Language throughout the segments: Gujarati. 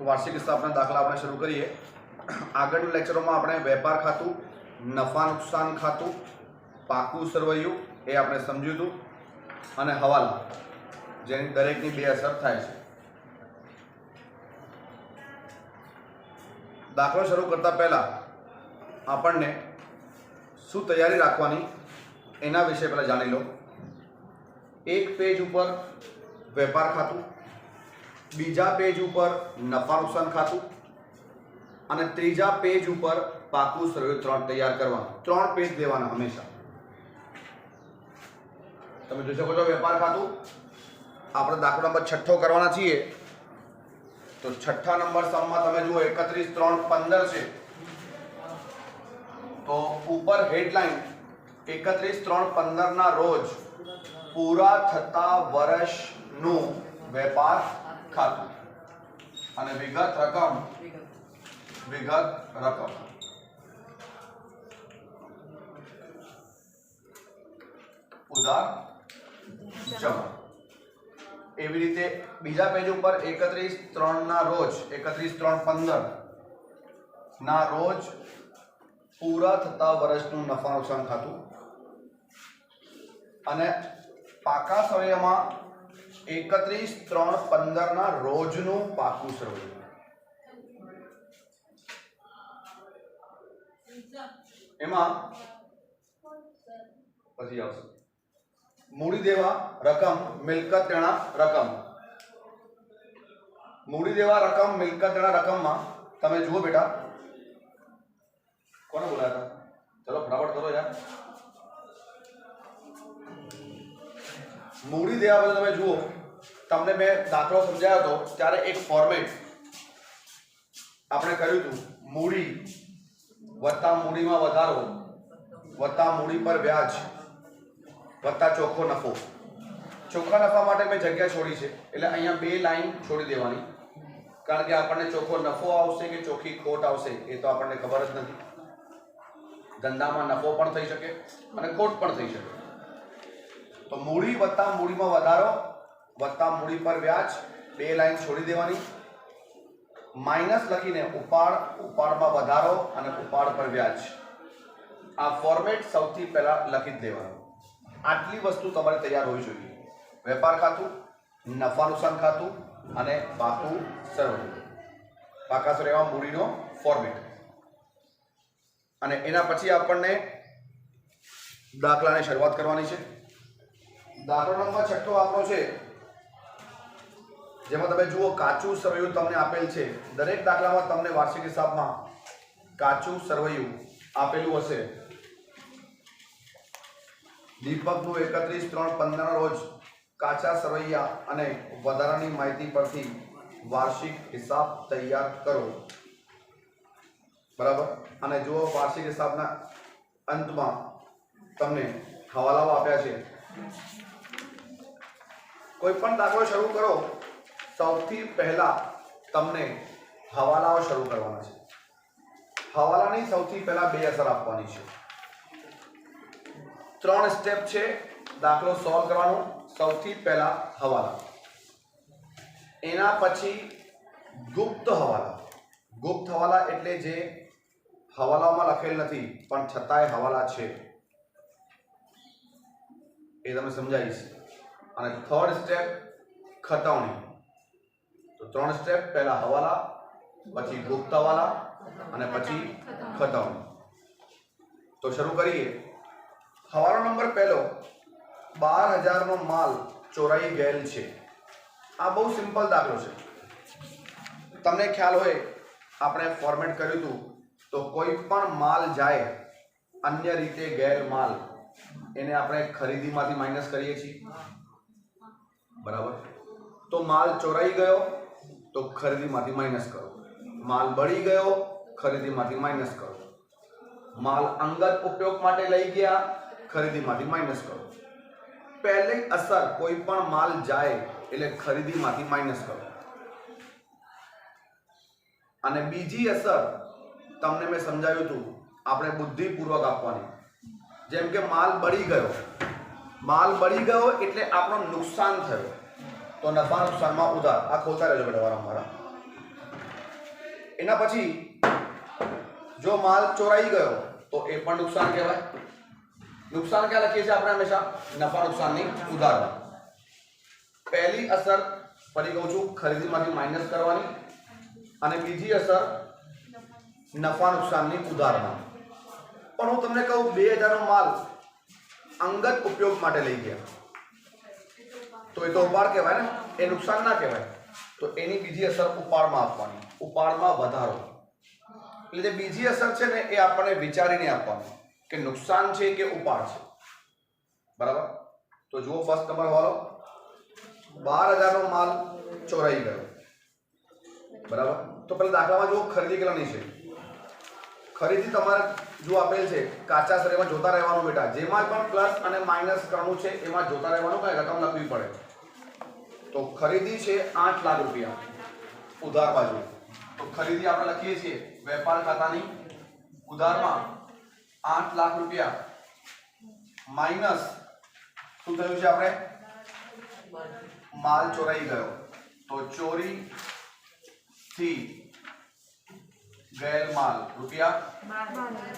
તો વાર્ષિક હિસાબના દાખલા આપણે શરૂ કરીએ। આગળના લેક્ચરોમાં આપણે વેપાર ખાતું, નફા નુકસાન ખાતું, પાકું સરવૈયું એ આપણે સમજ્યું હતું અને હવાલા જેની દરેકની બે અસર થાય છે। દાખલો શરૂ કરતા પહેલા આપણને શું તૈયારી રાખવાની એના વિશે પહેલા જાણી લો। એક પેજ ઉપર વેપાર ખાતું, બીજા પેજ ઉપર નફા નુકસાન ખાતું અને ત્રીજા પેજ ઉપર પાકું સરવૈયું ત્રણ તૈયાર કરવાનું। ત્રણ પેજ દેવાના હંમેશા। તમે જોઈ શકો છો વેપાર ખાતું આપણે દાખલો નંબર 6 કરવાના છીએ। તો 6 નંબર સમમાં તમે જુઓ 31, 3, 15 છે। તો ઉપર હેડલાઇન 31, 3, 15 ના રોજ પૂરા થતા વર્ષનું વેપાર ખાતું અને વિગત રકમ ઉધાર જમા। એવી રીતે બીજા પેજ ઉપર 31, 3 ના રોજ 31, 3, 15 ના રોજ પૂરા થતા વર્ષનું નફા નુકસાન ખાતું અને પાકા સરવૈયામાં 31, 3, 15 ના રોજનું પાકું સરવૈયું। એમાં પછી આવશે મૂડી દેવા રકમ, મિલકત દેણા રકમ। મૂડી દેવા રકમ, મિલકત દેણા રકમમાં તમે જુઓ બેટા, કોને બોલાયા હતા? ચલો ફટાફટ કરો યાર। મૂડી દેવા પછી તમે જુઓ, તમને મેં દાખલો સમજાયો હતો ત્યારે એક ફોર્મેટ આપણે કર્યું હતું, મૂડી વત્તા મૂડીમાં વધારો વત્તા મૂડી પર વ્યાજ વત્તા ચોખ્ખો નફો। ચોખ્ખા નફા માટે મેં જગ્યા છોડી છે, એટલે અહીંયા બે લાઈન છોડી દેવાની, કારણ કે આપણને ચોખ્ખો નફો આવશે કે ચોખ્ખી ખોટ આવશે એ તો આપણને ખબર જ નથી। ધંધામાં નફો પણ થઈ શકે અને ખોટ પણ થઈ શકે। તો મૂડી વત્તા મૂડીમાં વધારો વત્તા મૂડી પર વ્યાજ બે લાઈન છોડી દેવાની, માઇનસ લખીને ઉપાડમાં વધારો અને ઉપાડ પર વ્યાજ। આ ફોર્મેટ સૌથી પહેલા લખી જ દેવાનું। આટલી વસ્તુ તમારે તૈયાર હોવી જોઈએ। વેપાર ખાતું, નફા નુકસાન ખાતું અને પાકું સરવૈયું। પાકા સરવૈયામાં મૂડીનો ફોર્મેટ અને એના પછી આપણને દાખલાની શરૂઆત કરવાની છે। દાખલો નંબર 6 આપણો છે, જેમાં તમે જુઓ કાચું સરવૈયું તમને આપેલ છે। દરેક દાખલામાં તમને વાર્ષિક હિસાબમાં કાચું સરવૈયું આપેલું હશે। દીપકનું 31, 3, 15 ના રોજ કાચા સરવૈયા અને વધારાની માહિતી પરથી વાર્ષિક હિસાબ તૈયાર કરો, બરાબર। અને જુઓ વાર્ષિક હિસાબના અંતમાં તમને હવાલાઓ આપ્યા છે। કોઈ પણ દાખલો શરૂ કરો સૌથી પહેલા તમને હવાલાઓ શરૂ કરવાના છે। હવાલાની સૌથી પહેલા બે અસર આપવાની છે। 3 સ્ટેપ છે દાખલો સોલ્વ કરવાનો। સૌથી પહેલા હવાલા, એના પછી ગુપ્ત હવાલા। ગુપ્ત હવાલા એટલે જે હવાલામાં લખેલ નથી પણ છતાંય હવાલા છે, એ તમે સમજાવીશ। અને 3rd સ્ટેપ ખતવણી। તો 3 સ્ટેપ, પહેલા હવાલા, પછી ગુપ્ત હવાલા અને પછી ખતવણી। તો શરૂ કરીએ। હવાલો નંબર પહેલો, 12,000 નો માલ ચોરાઈ ગયેલ છે। આ બહુ સિમ્પલ દાખલો છે। તમને ખ્યાલ હોય આપણે ફોર્મેટ કર્યું હતું, તો કોઈ પણ માલ જાય અન્ય રીતે ગેર માલ, એને આપણે ખરીદીમાંથી માઇનસ કરીએ છીએ, બરાબર। તો માલ ચોરાઈ ગયો તો ખરીદીમાંથી માઇનસ કરો, માલ બળી ગયો ખરીદીમાંથી માઇનસ કરો, માલ અંગત ઉપયોગ માટે લઈ ગયા ખરીદીમાંથી માઇનસ કરો। પહેલી અસર કોઈ પણ માલ જાય એટલે ખરીદીમાંથી માઇનસ કરો, અને બીજી અસર તમને મેં સમજાવ્યું હતું, આપણે બુદ્ધિપૂર્વક આપવાની। જેમ કે માલ બળી ગયો એટલે આપણું નુકસાન થયું, તો નફા નુકસાનમાં ઉધાર। આ ખોલતા રહેજો બેટા વારંવાર। એના પછી જો માલ ચોરાઈ ગયો તો એ પણ નુકસાન કહેવાય. નુકસાન ક્યાં લખીએ છીએ આપણે હંમેશા? નફા નુકસાનની ઉધારમાં. પહેલી અસર ફરી કહું છું, ખરીદીમાંથી માઇનસ કરવાની, અને બીજી અસર નફા નુકસાનની ઉધારમાં. પણ હું તમને કહું 2000 નો માલ અંગત ઉપયોગ માટે લઈ ગયા તો એ તો ઉપાડ કહેવાય ને, એ નુકસાન ના કહેવાય. તો એની બીજી અસર ઉપાડમાં આપવાની, ઉપાડમાં વધારો. એટલે જે બીજી અસર છે ને એ આપણને વિચારીને આપવાની કે નુકસાન છે કે ઉપાડ છે. બરાબર? તો જુઓ ફર્સ્ટ નંબર વાળો, 12000 નો માલ ચોરાઈ ગયો. બરાબર? તો પેલા દાખલામાં જુઓ ખરીદી કેટલાની છે. ખરીદી તમારે જો આપેલ છે કાચા શરીરમાં જોતા રહેવાનું બેટા, જેમાં પણ પ્લસ અને માઇનસ કરવું છે એમાં જોતા રહેવાનું, કઈ રકમ લખવી પડે. તો ખરીદી છે 8 લાખ રૂપિયા ઉધાર બાજુ. તો ખરીદી આપણે લખીએ છીએ વેપાર ખાતાની ઉધારમાં 8 લાખ રૂપિયા માઇનસ શું થયું છે આપણે? માલ ચોરાઈ ગયો. તો ચોરી થી ગયેલ માલ રૂપિયા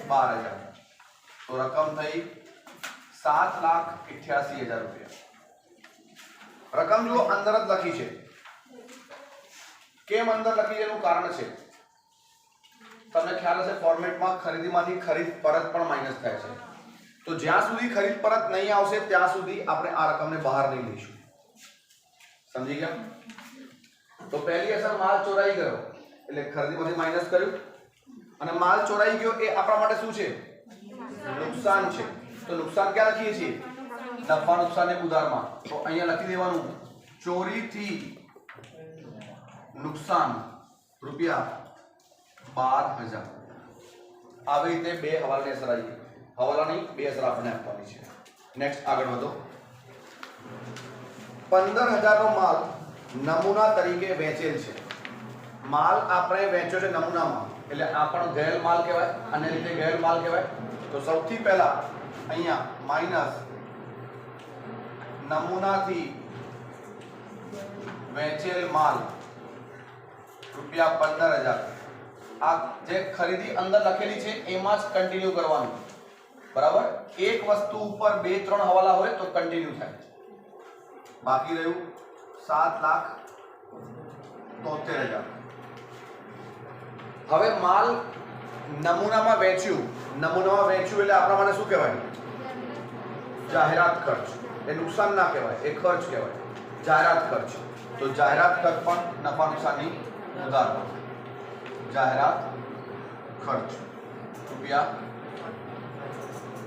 12000. તો રકમ થઈ 7,88,000 રૂપિયા. રકમ જો અંદર જ લખી છે. કેમ અંદર લખી છે એનું કારણ છે, તમને ખ્યાલ હશે ફોર્મેટમાં ખરીદીમાંથી ખરીદ પરત પણ માઇનસ થાય છે. તો જ્યાં સુધી ખરીદ પરત નહીં આવશે ત્યાં સુધી આપણે આ રકમને બહાર નહીં લઈશું. સમજી ગયા? તો પહેલી અસર માલ ચોરાઈ ગયો એટલે ખરીદીમાંથી માઇનસ કર્યું, અને માલ ચોરાઈ ગયો એ આપણા માટે શું છે? નુકસાન છે. તો નુકસાન ક્યાં લખીએ છીએ? નફા નુકસાનની ઉધારમાં. તો અહીંયા લખી દેવાનું ચોરીથી નુકસાન રૂપિયા 12000. આવી રીતે બે હવાલાની અસર આવી. હવાલાની બે અસર આપણને આપવાની છે. નેક્સ્ટ આગળ વધો. 15000 નો માલ નમૂના તરીકે વેચેલ છે. માલ આપણે વેચ્યો છે નમૂનામાં, એટલે આ પણ ગયેલ માલ કહેવાય, અને રીતે ગયેલ માલ કહેવાય. તો સૌથી પહેલા અહીંયા માઇનસ નમૂનાથી વેચેલ માલ રૂપિયા 15000. આ જે ખરીદી અંદર લખેલી છે એમાં જ કન્ટિન્યુ કરવાનું. બરાબર? એક વસ્તુ ઉપર 2-3 હવાલા હોય તો કન્ટિન્યુ થાય. બાકી રહ્યું 7,73,000. હવે માલ નમૂનામાં વેચ્યું. નમૂનામાં વેચ્યું એટલે આપણા માટે શું કહેવાય? જાહેરાત ખર્ચ. એ નુકસાન ના કહેવાય, એ ખર્ચ કહેવાય, જાહેરાત ખર્ચ. તો જાહેરાત ખર્ચ પણ નફા નુકસાનની ઉધારમાં. જાહેરાત ખર્ચ રૂપિયા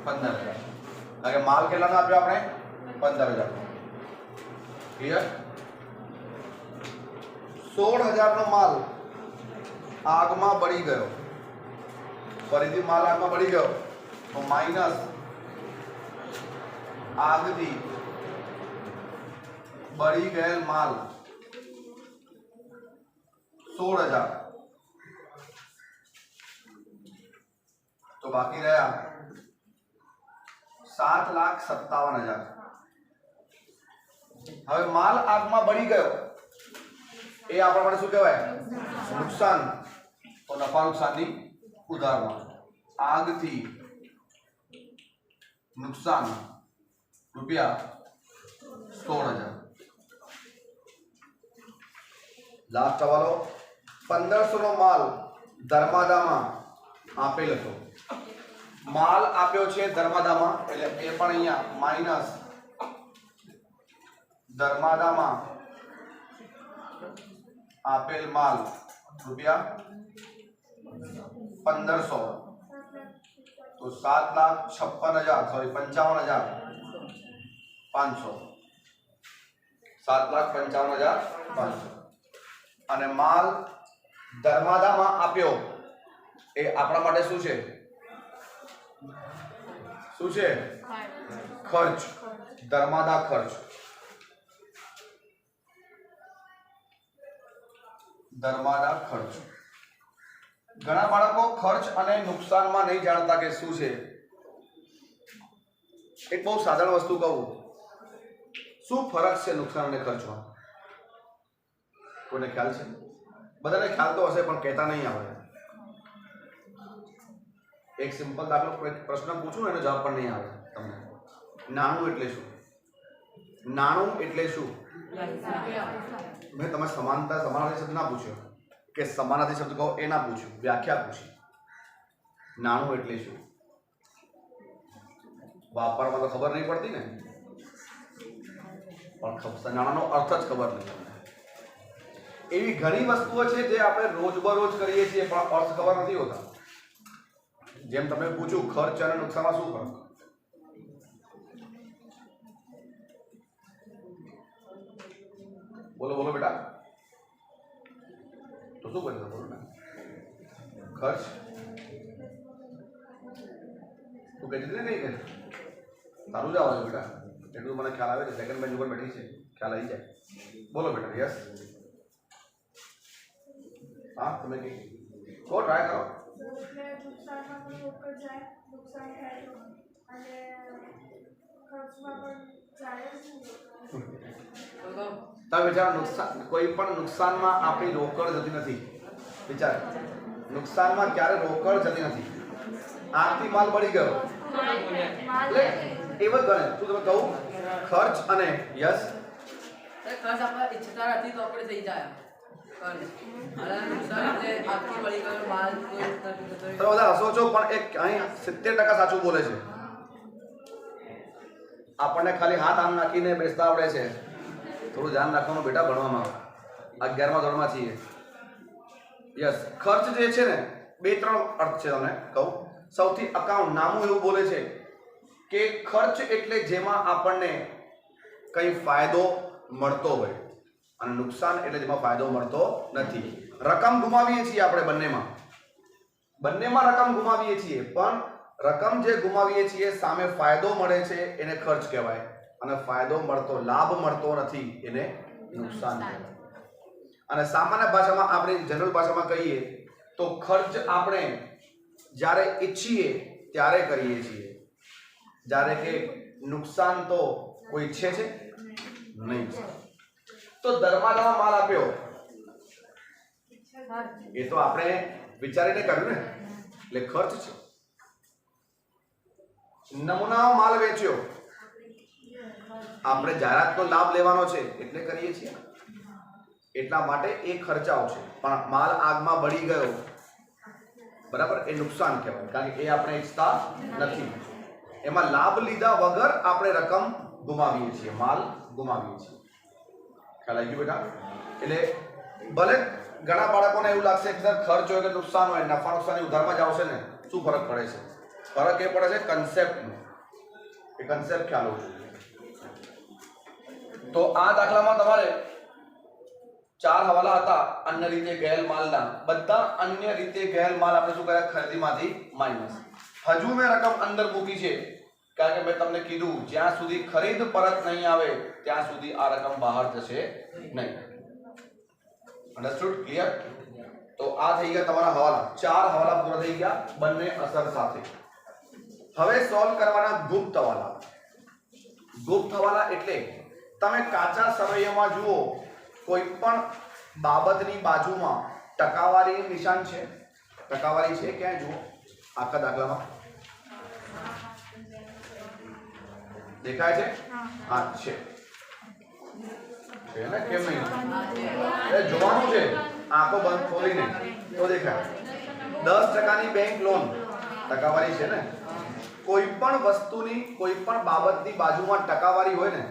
15000. કારણ કે માલ કેટલાનો આપ્યો આપણે? 15000. ક્લિયર? 16000 નો માલ આગમાં બળી ગયો. ફરીથી માલ આગમાં બળી ગયો તો માઇનસ આગથી બળી ગયેલ માલ 16000. તો બાકી રહ્યા 7,57,000. હવે માલ આગમાં બળી ગયો એ આપણા માટે શું કહેવાય? નુકસાન. તો નફા નુકસાનની ઉધારમાં. આગથી નુકસાન રૂપિયા 16000. લાસ્ટ સવાલો. 1500 નો માલ ધર્માદામાં આપેલ હતો. માલ આપ્યો છે ધર્માદામાં એટલે એ પણ અહીંયા માઇનસ ધર્માદામાં આપેલ માલ રૂપિયા 1500. તો 7,56,000 7,55,500. અને માલ ધર્માદામાં આપ્યો એ આપણા માટે શું છે? શું છે? ખર્ચ. ધર્માદા ખર્ચ. ધર્માદા ખર્ચ. ઘણા બાળકો ખર્ચ અને નુકસાનમાં નહીં જાણતા કે શું છે. એક બહુ સાધારણ વસ્તુ કહું, શું ફરક છે નુકસાન અને ખર્ચમાં? કોઈને ખ્યાલ છે? બધાને ખ્યાલ તો હશે પણ કહેતા નહીં આવડે. એક સિમ્પલ દાખલો પ્રશ્ન પૂછું ને એનો જવાબ પણ નહીં આવે તમને. નાણું એટલે શું? નાણું એટલે શું? મેં તમે સમાનાર્થી શબ્દ ના પૂછ્યો કે સમાનાર્થી શબ્દ કહો એ ના પૂછ્યું, વ્યાખ્યા પૂછી. નાણું એટલે શું? વાપરવામાં તો ખબર નહીં પડતી ને, પણ નાણાનો અર્થ જ ખબર નહીં તમને. એવી ઘણી વસ્તુઓ છે જે આપણે રોજબરોજ કરીએ છીએ પણ અર્થ ખબર નથી હોતા. જેમ તમે પૂછ્યું ખર્ચ અને નુકસાનમાં શું ફરક? બોલો બોલો બેટા, તો શું કરી બોલો ને? ખર્ચ તું કહી દીધી ને, કઈ કહે તારું જ આવે બેટા, એટલું મને ખ્યાલ આવે છે. સેકન્ડ બેન્ચ ઉપર બેઠી છે, ખ્યાલ આવી જાય. બોલો બેટા. યસ, હા તમે કઈ કહો, ટ્રાય કરો. તમે વિચારો, નુકસાન, કોઈ પણ નુકસાનમાં આપણી રોકડ જતી નથી. વિચાર, નુકસાનમાં ક્યારે રોકડ જતી નથી. આખથી માલ બળી ગયો એટલે એવું જ ગણે. શું તમે કહું ખર્ચ અને યસ ખર્ચ આપણે ઈચ્છતા નથી તો આપણે થઈ જાય. બધા હસો છો પણ એક અહીં 70% સાચું બોલે છે. આપણને ખાલી હાથ આમ નાખીને બેસતા આવડે છે. થોડું ધ્યાન રાખવાનું બેટા ભણવામાં. 11મા ધોરણમાં છીએ. યસ, ખર્ચ જે છે ને 2-3 અર્થ છે તમને કહું. સૌથી અકાઉન્ટ નામું એવું બોલે છે કે ખર્ચ એટલે જેમાં આપણને કંઈ ફાયદો મળતો હોય અને નુકસાન એટલે જેમાં ફાયદો મળતો નથી. રકમ ગુમાવીએ છીએ આપણે બંનેમાં રકમ ગુમાવીએ છીએ, પણ રકમ જે ગુમાવીએ છીએ સામે ફાયદો મળે છે એને ખર્ચ કહેવાય, અને ફાયદો મળતો, લાભ મળતો નથી એને નુકસાન કહેવાય. અને સામાન્ય ભાષામાં આપણે જનરલ ભાષામાં કહીએ તો ખર્ચ આપણે જ્યારે ઈચ્છીએ ત્યારે કરીએ છીએ, જ્યારે કે નુકસાન તો કોઈ ઈચ્છે છે નહીં. તો દરવાજામાં માલ આપ્યો એ તો આપણે વિચારીને કર્યું ને, એટલે ખર્ચ છે. નમૂનામાં માલ વેચ્યો, આપણે જાહેરાતનો લાભ લેવાનો છે એટલે કરીએ છીએ, એટલા માટે એ ખર્ચાઓ છે. પણ માલ આગમાં બળી ગયો, બરાબર, એ નુકસાન કહેવાય, કારણ કે એ આપણે ઈચ્છતા નથી. એમાં લાભ લીધા વગર આપણે રકમ ગુમાવીએ છીએ, માલ ગુમાવીએ છીએ. ખ્યાલ આવી ગયો બેટા? એટલે ભલે ઘણા બાળકોને એવું લાગશે કે સર ખર્ચ હોય કે નુકસાન હોય, નફા નુકસાનની ઉધારમાં જ આવશે ને, શું ફરક પડે છે? ફરક એ પડે છે કન્સેપ્ટનો. એ કન્સેપ્ટ ખ્યાલ હોવો જોઈએ. તો આ દાખલામાં તમારે 4 હવાલા હતા અન્ય રીતે ગયેલ માલના. બધા અન્ય રીતે ગયેલ માલ આપણે શું કર્યા? ખરીદીમાંથી માઇનસ. હજુ મેં રકમ અંદર મૂકી છે, કારણ કે મેં તમને કીધું જ્યાં સુધી ખરીદ પરત નહીં આવે ત્યાં સુધી આ રકમ બહાર જશે નહીં. અન્ડરસ્ટુડ? ક્લિયર? તો આ થઈ ગયા તમારા હવાલા. 4 હવાલા પૂરા થઈ ગયા બંને અસર સાથે. હવે સોલ્વ કરવાના ગુપ્ત હવાલા. ગુપ્ત હવાલા એટલે તમે કાચા સમયમાં જુઓ કોઈ પણ બાબતની બાજુમાં ટકાવારી નિશાન છે. ટકાવારી છે ક્યાંય જુઓ આખા દાખલામાં દેખાય છે? હા છે ને, કેમ નહીં? જોવાનું છે આંખો બંધ ખોલીને તો દેખાય. 10% બેંક લોન ટકાવારી છે ને. કોઈ પણ વસ્તુની, કોઈ પણ બાબતની બાજુમાં ટકાવારી હોય ને,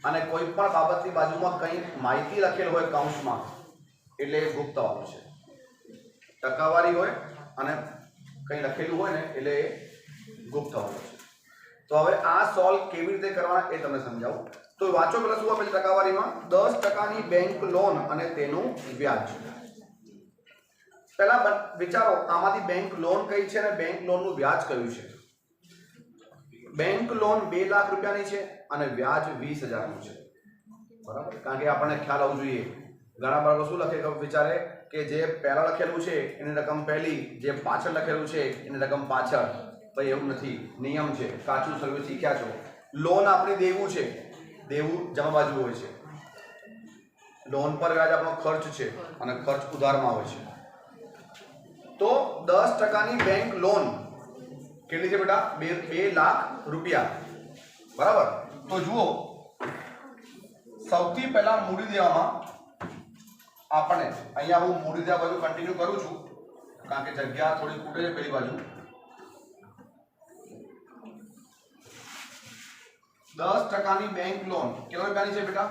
અને કોઈ પણ બાબતની બાજુમાં કંઈ માહિતી લખેલ હોય કૌંસમાં, એટલે એ ગુપ્ત હવાલો છે. ટકાવારી હોય અને કંઈ લખેલું હોય ને એટલે એ ગુપ્ત હવાલો છે. તો હવે આ સોલ્વ કેવી રીતે કરવાના એ તમને સમજાવું. તો વાંચો પેલા શું આપે છે ટકાવારીમાં? 10%ની બેંક લોન અને તેનું વ્યાજ. પહેલા વિચારો આમાંથી બેંક લોન કઈ છે અને બેંક લોનનું વ્યાજ કયું છે? બેંક લોન 2 લાખ રૂપિયાની છે અને વ્યાજ 20,000નું છે, બરાબર? કારણ કે આપણને ખ્યાલ આવવો જોઈએ. ઘણા બાળકો શું લખે કે વિચારે કે જે પહેલા લખેલું છે એની રકમ પહેલી, જે પાછળ લખેલું છે એની રકમ પાછળ. ભાઈ એવું નથી, નિયમ છે, કાચું સર્વે શીખ્યા છો. લોન આપણે દેવું છે, દેવું જમા બાજુ હોય છે. લોન પર વ્યાજ આપણો ખર્ચ છે અને ખર્ચ ઉધારમાં હોય છે. તો 10% બેંક લોન કેટલી છે બેટા? 2 લાખ રૂપિયા. બરાબર. તો જુઓ, સૌથી પહેલા મૂડી દેવામાં આપણે અહીંયા હું મૂડી દેવા બાજુ કન્ટિન્યુ કરું છું કારણ કે જગ્યા થોડી ખૂટે છે પેલી બાજુ. 10%ની બેંક લોન કેટલા રૂપિયાની છે બેટા?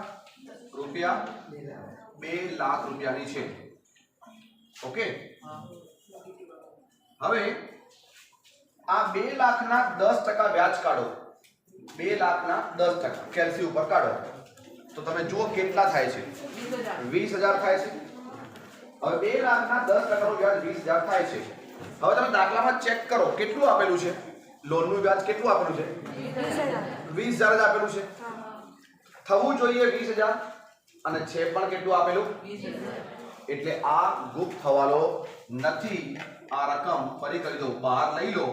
રૂપિયા 2 લાખ રૂપિયાની છે. ઓકે. હવે આ 2 લાખના 10% વ્યાજ કાઢો. 2 લાખના 10% કેલ્સી ઉપર કાઢો તો તમે જુઓ કેટલા થાય છે? 20,000 થાય છે. હવે 2 લાખના 10%નું વ્યાજ 20,000 થાય છે. હવે તમે દાખલામાં ચેક કરો કેટલું આપેલું છે? લોનનું વ્યાજ કેટલું આપેલું છે? 20,000 જ આપેલું છે. થવું જોઈએ 20,000 અને છે પણ કેટલું આપેલું? 20,000. એટલે આ ગુપ્ત હવાલો નથી. આ રકમ ફરી કરી દો, બહાર લઈ લો.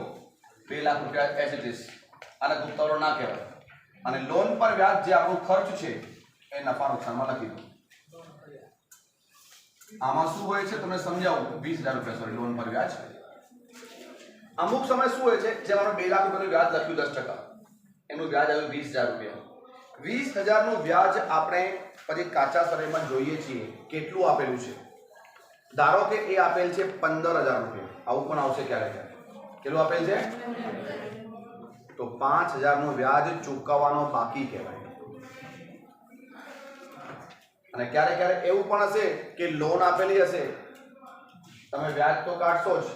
2 લાખ રૂપિયા એઝ ઇટ ઇઝ. આને ગુપ્ત હવાલો ના કહેવાય. અને લોન પર વ્યાજ જે આપણો ખર્ચ છે એ નફા નુકસાનમાં લખી દો. આમાં શું હોય છે તમને સમજાવું. 20,000 રૂપિયા સોરી લોન પર વ્યાજ. અમુક સમય શું હોય છે જેમ આપણે 2 લાખ રૂપિયાનું વ્યાજ લખ્યું 10%, એનું વ્યાજ આવ્યું 20,000 રૂપિયા. 20,000 નું વ્યાજ આપણે પછી કાચા સમયમાં જોઈએ છીએ કેટલું આપેલું છે. ધારો કે એ આપેલ છે 15,000 રૂપિયા. આવું પણ આવશે ક્યારેક. કેટલું આપેલ છે? તો 5,000 નું વ્યાજ ચૂકવવાનો બાકી કહેવાય. અને ક્યારેક ક્યારેક એવું પણ હશે કે લોન આપેલી હશે, તમે વ્યાજ તો કાઢશો જ,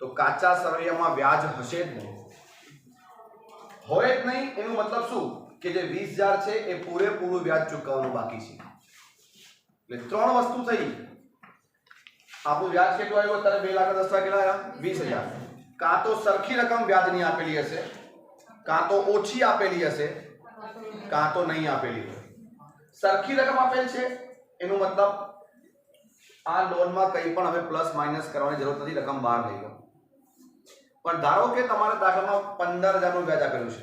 તો કાચા સરવૈયામાં વ્યાજ હશે જ નહીં. હોય જ નહીં એનું મતલબ શું કે જે 20,000 છે એ પૂરેપૂરું વ્યાજ ચૂકવવાનું બાકી છે. એટલે 3 વસ્તુ થઈ. આપણું વ્યાજ કેટલું આવ્યું અત્યારે? 2 લાખ 10 કેટલા આવ્યા? 20,000. કાં તો સરખી રકમ વ્યાજની આપેલી હશે, કાં તો ઓછી આપેલી હશે, કાં તો નહીં આપેલી હોય. સરખી રકમ આપેલ છે એનું મતલબ આ લોનમાં કંઈ પણ હવે પ્લસ માઇનસ કરવાની જરૂર નથી, રકમ બહાર લઈ લો. પણ ધારો કે તમારા દાખલામાં 15,000 નું વ્યાજ આપેલું છે,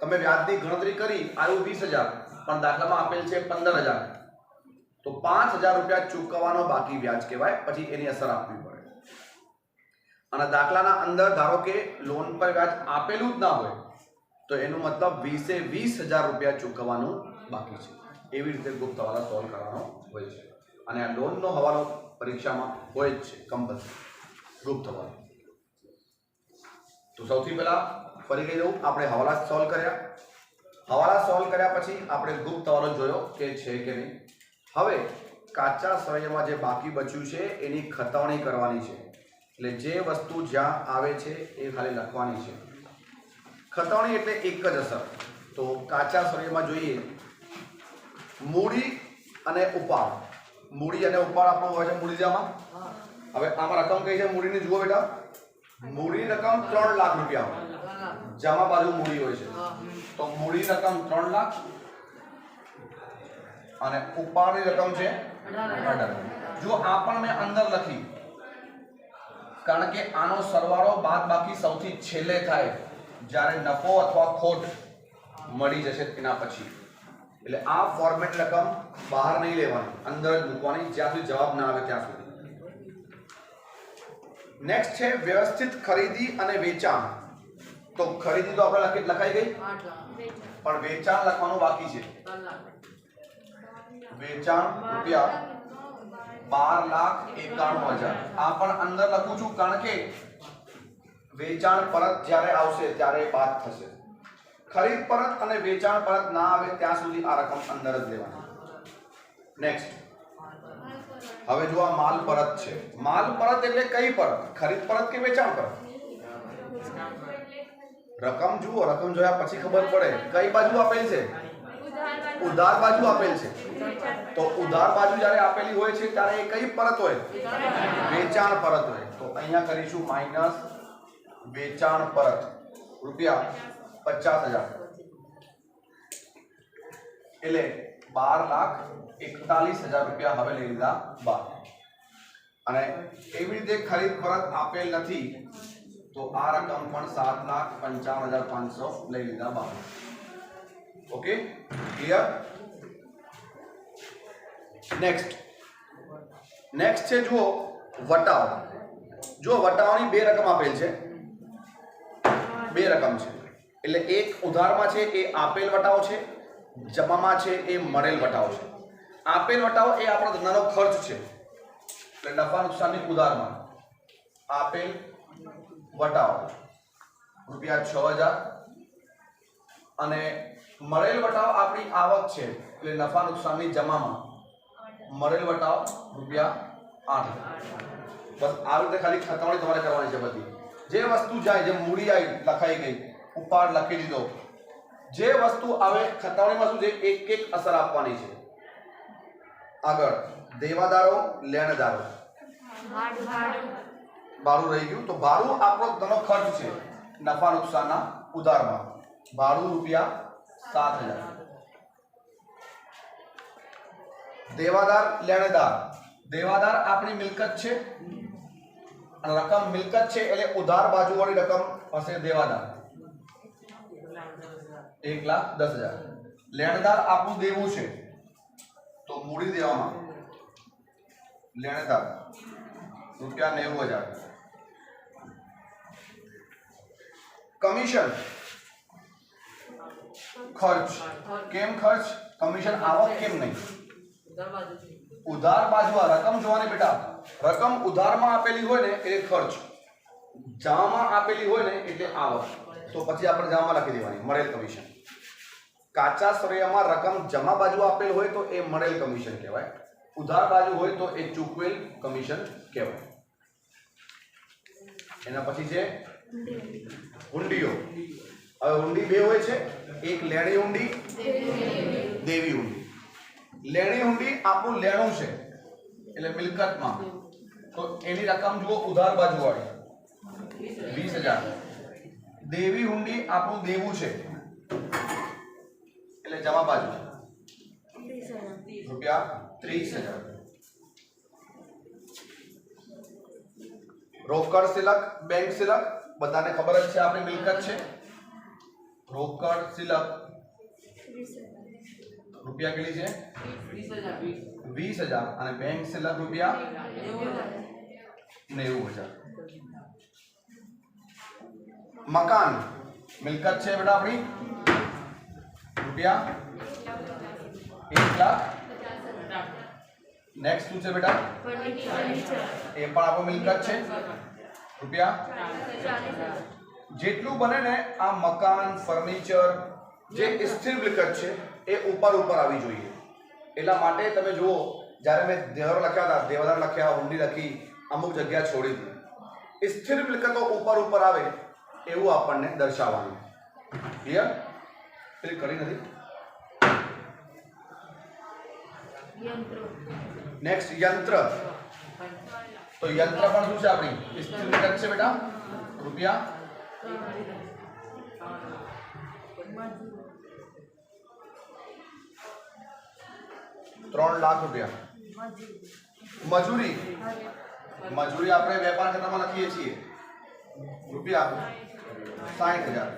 તમે વ્યાજની ગણતરી કરી આવ્યું 20,000 પણ દાખલામાં આપેલ છે 15,000, તો 5,000 રૂપિયા ચૂકવવાનો બાકી વ્યાજ કહેવાય. પછી એની અસર આપવી પડે. અને દાખલાના અંદર ધારો કે લોન પર વ્યાજ આપેલું જ ના હોય તો એનું મતલબ 20,000 રૂપિયા ચૂકવવાનું બાકી છે. એવી રીતે ગુપ્ત હવાલો સોલ્વ કરવાનો હોય છે. અને આ લોનનો હવાલો પરીક્ષામાં હોય જ છે કમ્પલસરી, ગુપ્ત હવાલો. તો સૌથી પહેલા ફરી કહી દઉં, આપણે હવાલા સોલ્વ કર્યા. હવાલા સોલ્વ કર્યા પછી આપણે ગુપ્ત હવાલો જોયો કે છે કે નહીં. હવે કાચા સરવૈયામાં જે બાકી બચ્યું છે એની ખતવણી કરવાની છે. એટલે જે વસ્તુ જ્યાં આવે છે એ ખાલી લખવાની છે. ખતવણી એટલે એક જ અસર. તો કાચા સરવૈયામાં જોઈએ મૂડી અને ઉપાડ. મૂડી અને ઉપાડ આપણો હોય છે મૂડી જામાં. હવે આમાં રકમ કઈ છે મૂડીની? જુઓ બેટા, મૂડી રકમ 3 લાખ રૂપિયા હોય, જામા બાજુ મૂડી હોય છે. તો મૂડી રકમ 3 લાખ અને ઉપાડની રકમ છે 18. જો આ પણ મેં અંદર લખી કારણ કે આનો સરવાળો બાદ બાકી સૌથી છેલ્લે થાય જ્યારે નફો અથવા ખોટ મળી જશે એના પછી. એટલે આ ફોર્મેટ રકમ બહાર નહીં લેવાની, અંદર જ મૂકવાની જ્યાં સુધી જવાબ ના આવે ત્યાં સુધી. નેક્સ્ટ છે વ્યવસ્થિત ખરીદી અને વેચાણ. તો ખરીદી તો આપણે લખાઈ ગઈ, પણ વેચાણ લખવાનું બાકી છે. વેચાણ રૂપિયા 12,91,000. આ પણ અંદર લખું છું કારણ કે વેચાણ પરત જ્યારે આવશે ત્યારે બાદ થશે. ખરીદ પરત અને વેચાણ પરત ના આવે ત્યાં સુધી આ રકમ અંદર જ લેવાની. નેક્સ્ટ, હવે જો આ માલ પરત છે. માલ પરત એટલે કઈ પરત? ખરીદ પરત કે વેચાણ પરત? રકમ જુઓ, રકમ જોયા પછી ખબર પડે કઈ બાજુ આપેલ છે. ઉધાર બાજુ આપેલ છે. તો ઉધાર બાજુ જ્યારે આપેલી હોય છે ત્યારે એ કઈ પરત હોય? વેચાણ પરત હોય. તો અહીંયા કરીશું માઇનસ વેચાણ પરત રૂપિયા 50,000. એટલે 12,41,000 રૂપિયા હવે લઈ લીધા બહાર. અને એવી રીતે ખરીદ પરત આપેલ નથી તો આ રકમ પણ 7,55,500 લઈ લીધા બહાર. Okay, clear? નેક્સ્ટ છે જુઓ વટાવ. જો વટાવની બે રકમ આપેલ છે, બે રકમ છે એટલે એક ઉધારમાં છે એ આપેલ વટાવ છે, જમામાં છે એ મળેલ વટાવ છે. આપેલ વટાવ એ આપણો ધંધાનો ખર્ચ છે એટલે નફા નુકસાનની ઉધારમાં આપેલ વટાવ રૂપિયા 6000 અને મળેલ વટાવ આપણી આવક છે એટલે નફા નુકસાનની જમામાં મળેલ વટાવ રૂપિયા 8000. બસ આ રીતે ખાલી ખતવણી તમારે કરવાની છે બધી. જે વસ્તુ જાય, જે મૂડી આવી લખાઈ ગઈ, ઉપાડ લખી દીધો, જે વસ્તુ આવે ખતવણીમાં શું છે એક એક અસર આપવાની છે. આગળ દેવાદારો, લેણદારો. ભાડું રહી ગયું તો ભાડું આપણો ધંધો ખર્ચ છે નફા નુકસાનના ઉધારમાં. ભાડું રૂપિયા 7000. દેવાદાર, લેણદાર. દેવાદાર આપણી મિલકત છે અને રકમ મિલકત છે એટલે ઉધાર બાજુવાળી રકમ હશે દેવાદાર 1,10,000. લેણદાર આપણું દેવું છે તો મૂડી દેવામાં લેણદાર રૂપિયા 90,000. કમિશન ખર્ચ. કેમ ખર્ચ? કમિશન આવક કેમ નહીં? ઉધાર બાજુ રકમ જોવાની બેટા. રકમ ઉધારમાં આપેલી હોય ને એટલે ખર્ચ, જમામાં આપેલી હોય ને એટલે આવક. તો પછી આપણે જમામાં લખી દેવાની મળેલ કમિશન. કાચા સરૈયામાં રકમ જમા બાજુ આપેલ હોય તો એ મળેલ કમિશન કહેવાય, ઉધાર બાજુ હોય તો એ ચૂકવેલ કમિશન કહેવાય. એના પછી છે હુંડીઓ. હવે હુંડી બે હોય છે, એક લેણી હુંડી, દેવી હુંડી. લેણી હુંડી આપણું લેણું છે એટલે મિલકતમાં, તો એની રકમ જુઓ ઉધાર બાજુ વાળી 20,000. દેવી હુંડી આપણું દેવું છે એટલે જમા બાજુ રૂપિયા 30,000. રોકડ શિલક, બેંક શિલક બધાને ખબર જ છે આપણી મિલકત છે. રોકડ શિલક રૂપિયા કેટલી છે 20,000 અને બેંક શિલક રૂપિયા 90,000. મકાન મિલકત છે બેટા આપણી રૂપિયા 1,00,000. નેક્સ્ટ શું છે બેટા? એ પણ આપણું મિલકત છે રૂપિયા 40,000. જેટલું બને ને આ મકાન, ફર્નિચર જે સ્થિર મિલકત છે એ ઉપર આવી જોઈએ. એટલા માટે તમે જુઓ જ્યારે મેં દેવાદાર લખ્યા હતા, દેવાદાર લખ્યા, હુંડી લખી, અમુક જગ્યા છોડી દીધી. સ્થિર મિલકતો ઉપર આવે એવું આપણને દર્શાવવાનું. ક્લિયર? પેલી કરી નથી. નેક્સ્ટ યંત્ર. તો યંત્ર પણ શું છે આપણી સ્થિર મિલકત છે બેટા રૂપિયા 3 લાખ રૂપિયા. મજૂરી. મજૂરી આપણે વેપાર ખાતામાં લખીએ છીએ રૂપિયા 60,000.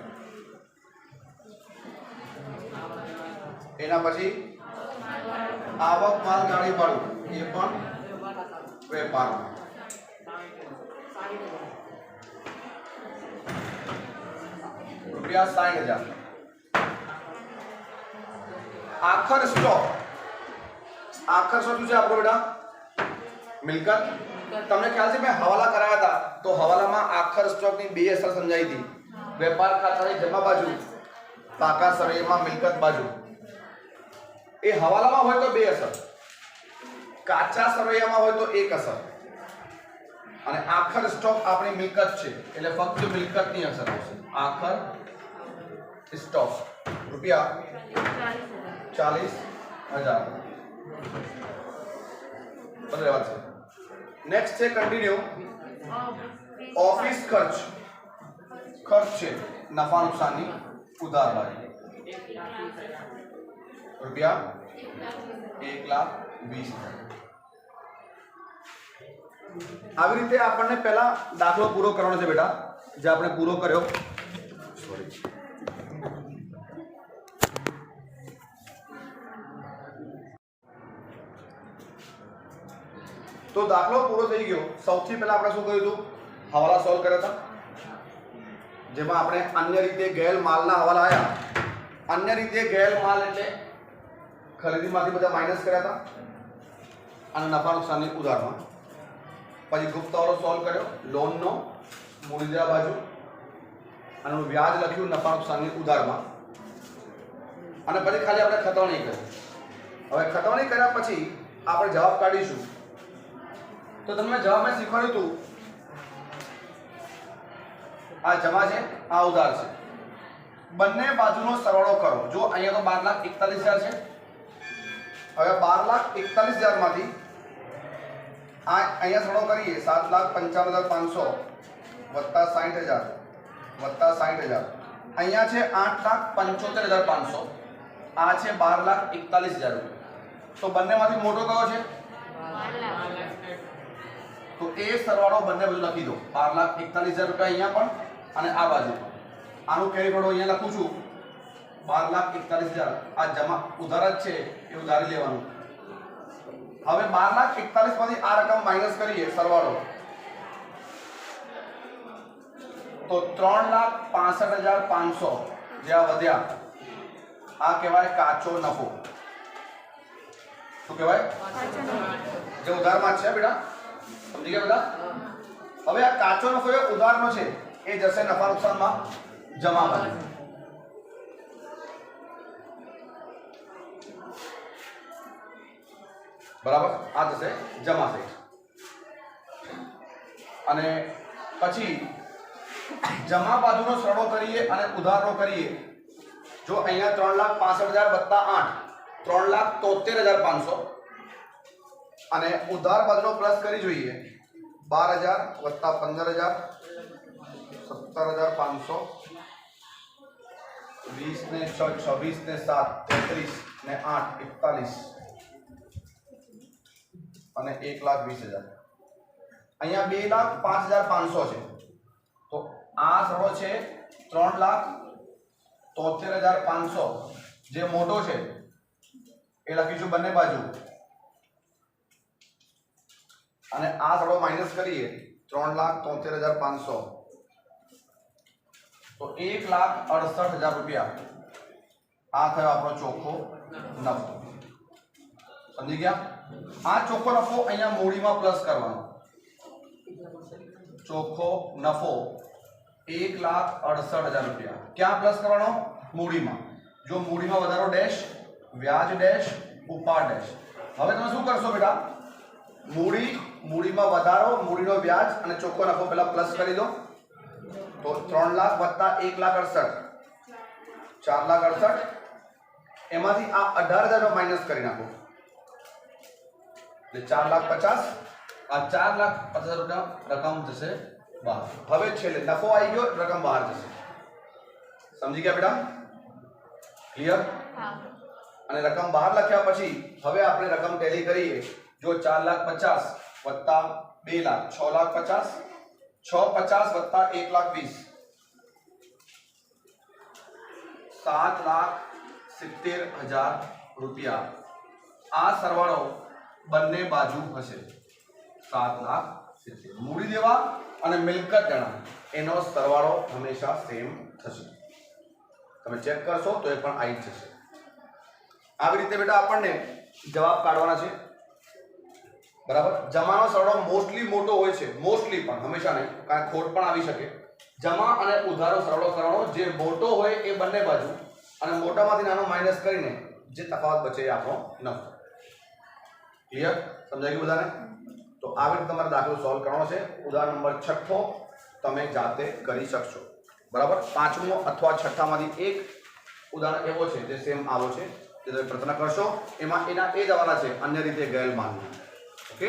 એના પછી આવક, માલ, ગાડી ભાડું એ પણ વેપારમાં રૂપિયા 60,000. આખર સ્ટોક. આખર સ્ટોક શું છે આપણો બેટા? મિલકત. તમને ખ્યાલ છે મેં હવાલા કરાયા હતા તો હવાલામાં આખર સ્ટોકની બે અસર સમજાઈ હતી. વેપાર ખાતાની જમા બાજુ, પાકા સરૈયામાં મિલકત બાજુ. એ હવાલામાં હોય તો બે અસર, કાચા સરૈયામાં હોય તો એક અસર, અને આખર સ્ટોક આપણી મિલકત છે એટલે ફક્ત મિલકતની અસર આવશે. આખર સ્ટોક રૂપિયા 40,000. બરાબર છે. નેક્સ્ટ છે કન્ટિન્યુ. ઓફિસ ખર્ચ. ખર્ચ છે નફા નુકસાનની ઉધાર બાજુ રૂપિયા 1,20,000. આવી રીતે આપણને પહેલા દાખલો પૂરો કરવાનો છે બેટા, જે આપણે પૂરો કર્યો. સોરી, તો દાખલો પૂરો થઈ ગયો. સૌથી પહેલા આપણે શું કર્યું હતું? હવાલા સોલ્વ કર્યા હતા, જેમાં આપણે અન્ય રીતે ગયેલ માલના હવાલા આવ્યા. અન્ય રીતે ગયેલ માલ એટલે ખરીદીમાંથી બધા માઇનસ કર્યા હતા અને નફા નુકસાનની ઉધારમાં. પછી ગુપ્ત હવાલો સોલ્વ કર્યો, લોનનો મૂડી દેવા બાજુ અને વ્યાજ લખ્યું નફા નુકસાનની ઉધારમાં. અને પછી ખાલી આપણે ખતવણી કરી. હવે ખતવણી કર્યા પછી આપણે જવાબ કાઢીશું. તો તમને જવાબ મેં શીખવાડ્યું હતું, આ જમા છે, આ ઉધાર છે. બંને બાજુનો સરવાળો કરો. જો અહીંયા તો 12,41,000 છે. હવે 12,41,000 માંથી આ અહીંયા સરવાળો કરીએ, 7,55,500 વત્તા 60,000 વત્તા 60,000. અહીંયા છે 8,75,500. આ છે 12,41,000 રૂપિયા. તો બંનેમાંથી મોટો કયો છે? તો એ સરવાળો બંને બાજુ લખી દો. 12,41,000 રૂપિયા અહીંયા પણ અને આ બાજુ પણ. આનું કેરી ફોડો અહીંયા લખું છું, 12,41,000. આ જમા ઉધાર જ છે, એ ઉધારી લેવાનું. હવે 12,41,000 માંથી આ રકમ માઇનસ કરીએ, સરવાળો, તો 3,65,500 જે આ વધ્યા, આ કહેવાય કાચો નફો. શું કહેવાય? જે ઉધારમાં છે બેટા, સમજી ગયા બધા? હવે આ કાચો નફો એ ઉધારનો છે, એ જશે નફા નુકસાનમાં જમા બાજુ. બરાબર, આ જશે જમા સાઈડ. અને પછી જમા બાજુનો સરળો કરીએ અને ઉધારનો કરીએ. જો અહીંયા 3,65,000 વત્તા 8, 3,73,500 અને ઉધાર બાજુનો પ્લસ કરી જોઈએ, 12,000 વત્તા 15,000 17,500, 20 ને 6 26 ને 7 33 ને 8 41 અને 1,20,000. અહીંયા 2,05,500 છે. તો આ સરળો છે 3,73,500 જે મોટો છે એ લખીશું બંને બાજુ. અને આ સરળો માઇનસ કરીએ, 3,73,500 તો 1,68,000 રૂપિયા. આ થયો આપણો ચોખ્ખો નફો. સમજી ગયા? આ ચોખ્ખો નફો અહીંયા મૂડીમાં પ્લસ કરવાનો. ચોખ્ખો નફો 1,68,000 રૂપિયા. ક્યાં પ્લસ કરવાનો? મૂડીમાં. જો મૂડીમાં વધારો ડેશ, વ્યાજ ડેશ, ઉપાડ ડેશ. હવે તમે શું કરશો બેટા? મૂડીમાં વધારો, મૂડીનો વ્યાજ અને ચોખ્ખો નફો પહેલા પ્લસ કરી દો. તો 3 લાખ વત્તા 1,68,000 4,68,000. એમાંથી આ 18,000 માઇનસ કરી નાખો એટલે 4,50,000. આ 4,50,000 રૂપિયા રકમ જશે બહાર. હવે છેલ્લે નફો આવી ગયો, રકમ બહાર જશે. સમજી ગયા બેટા? ક્લિયર? અને રકમ બહાર લખ્યા પછી હવે આપણે રકમ ટેલી કરીએ. જો 4,50,000 વત્તા 2 લાખ 6,50,000, 650 વત્તા 1,20,000 7,70,000 રૂપિયા. આ સરવાળો બંને બાજુ હશે 7,70,000. મૂડી દેવા અને મિલકત જણા એનો સરવાળો હંમેશા સેમ થશે. તમે ચેક કરશો તો એ પણ આવી જ જશે. આવી રીતે બેટા આપણને જવાબ કાઢવાના છે. બરાબર? જમાનો સરવાળો મોસ્ટલી મોટો હોય છે, મોસ્ટલી પણ હંમેશા નહીં, કારણ ખોટ પણ આવી શકે. જમા અને ઉધારો સરવાળો કરવાનો, જે મોટો હોય એ બંને બાજુ અને મોટામાંથી નાનો માઇનસ કરીને જે તફાવત બચે એ આપણો નફો. ક્લિયર? સમજાઈ ગયું બધાને? તો આવી રીતે તમારે દાખલો સોલ્વ કરવાનો છે. ઉદાહરણ નંબર 6 તમે જાતે કરી શકશો. બરાબર? 5મો અથવા 6માંથી એક ઉદાહરણ એવો છે જે સેમ આવો છે, જે તમે પ્રયત્ન કરશો. એમાં એના એ જ આવવાના છે, અન્ય રીતે ગયેલ માલના. ઓકે?